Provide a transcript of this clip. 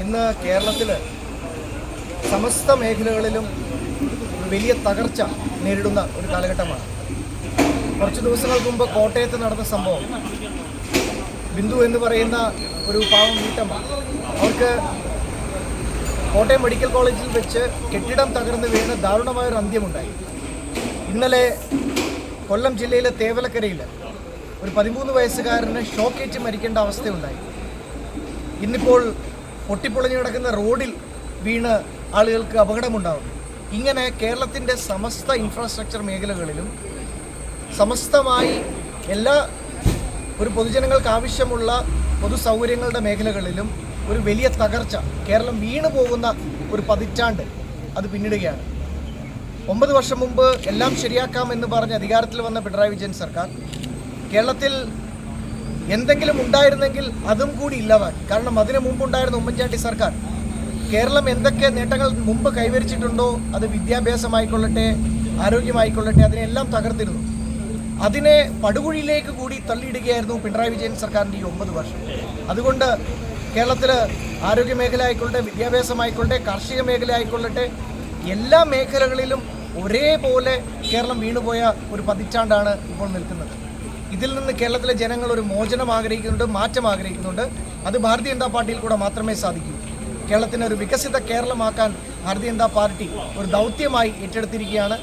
ഇന്ന് കേരളത്തിൽ സമസ്ത മേഖലകളിലും വലിയ തകർച്ച നേരിടുന്ന ഒരു കാലഘട്ടമാണ്. കുറച്ച് ദിവസങ്ങൾക്ക് മുമ്പ് കോട്ടയത്ത് നടന്ന സംഭവം, ബിന്ദു എന്ന് പറയുന്ന ഒരു പാവം വീട്ടമ്മ, അവർക്ക് കോട്ടയം മെഡിക്കൽ കോളേജിൽ വെച്ച് കെട്ടിടം തകർന്ന് വീണ് ദാരുണമായൊരു അന്ത്യമുണ്ടായി. ഇന്നലെ കൊല്ലം ജില്ലയിലെ തേവലക്കരയിൽ ഒരു 13 വയസ്സുകാരന് ഷോക്കേറ്റ് മരിക്കേണ്ട അവസ്ഥയുണ്ടായി. ഇന്നിപ്പോൾ പൊട്ടിപ്പൊളിഞ്ഞു കിടക്കുന്ന റോഡിൽ വീണ് ആളുകൾക്ക് അപകടമുണ്ടാകുന്നു. ഇങ്ങനെ കേരളത്തിൻ്റെ സമസ്ത ഇൻഫ്രാസ്ട്രക്ചർ മേഖലകളിലും സമസ്തമായി എല്ലാ ഒരു പൊതുജനങ്ങൾക്ക് ആവശ്യമുള്ള പൊതു സൗകര്യങ്ങളുടെ മേഖലകളിലും ഒരു വലിയ തകർച്ച, കേരളം വീണു പോകുന്ന ഒരു പതിറ്റാണ്ട് അത് പിന്നിടുകയാണ്. 9 വർഷം മുമ്പ് എല്ലാം ശരിയാക്കാമെന്ന് പറഞ്ഞ് അധികാരത്തിൽ വന്ന പിണറായി വിജയൻ സർക്കാർ കേരളത്തിൽ എന്തെങ്കിലും ഉണ്ടായിരുന്നെങ്കിൽ അതും കൂടി ഇല്ലാതാക്കി. കാരണം അതിനു മുമ്പുണ്ടായിരുന്ന ഉമ്മൻചാണ്ടി സർക്കാർ കേരളം എന്തൊക്കെ നേട്ടങ്ങൾ മുമ്പ് കൈവരിച്ചിട്ടുണ്ടോ, അത് വിദ്യാഭ്യാസമായിക്കൊള്ളട്ടെ, ആരോഗ്യമായിക്കൊള്ളട്ടെ, അതിനെല്ലാം തകർത്തിരുന്നു. അതിനെ പടുകുഴിയിലേക്ക് കൂടി തള്ളിയിടുകയായിരുന്നു പിണറായി വിജയൻ സർക്കാരിൻ്റെ ഈ 9 വർഷം. അതുകൊണ്ട് കേരളത്തിൽ ആരോഗ്യ മേഖല ആയിക്കൊള്ളട്ടെ, വിദ്യാഭ്യാസമായിക്കൊള്ളട്ടെ, കാർഷിക മേഖല ആയിക്കൊള്ളട്ടെ, എല്ലാ മേഖലകളിലും ഒരേപോലെ കേരളം വീണുപോയ ഒരു പതിറ്റാണ്ടാണ് ഇപ്പോൾ നിൽക്കുന്നത്. ഇതിൽ നിന്ന് കേരളത്തിലെ ജനങ്ങൾ ഒരു മോചനം ആഗ്രഹിക്കുന്നുണ്ട്, മാറ്റം ആഗ്രഹിക്കുന്നുണ്ട്. അത് ഭാരതീയ ജനതാ പാർട്ടിയിൽ കൂടെ മാത്രമേ സാധിക്കൂ. കേരളത്തിന് ഒരു വികസിത കേരളമാക്കാൻ ഭാരതീയ ജനതാ പാർട്ടി ഒരു ദൗത്യമായി ഏറ്റെടുത്തിരിക്കുകയാണ്.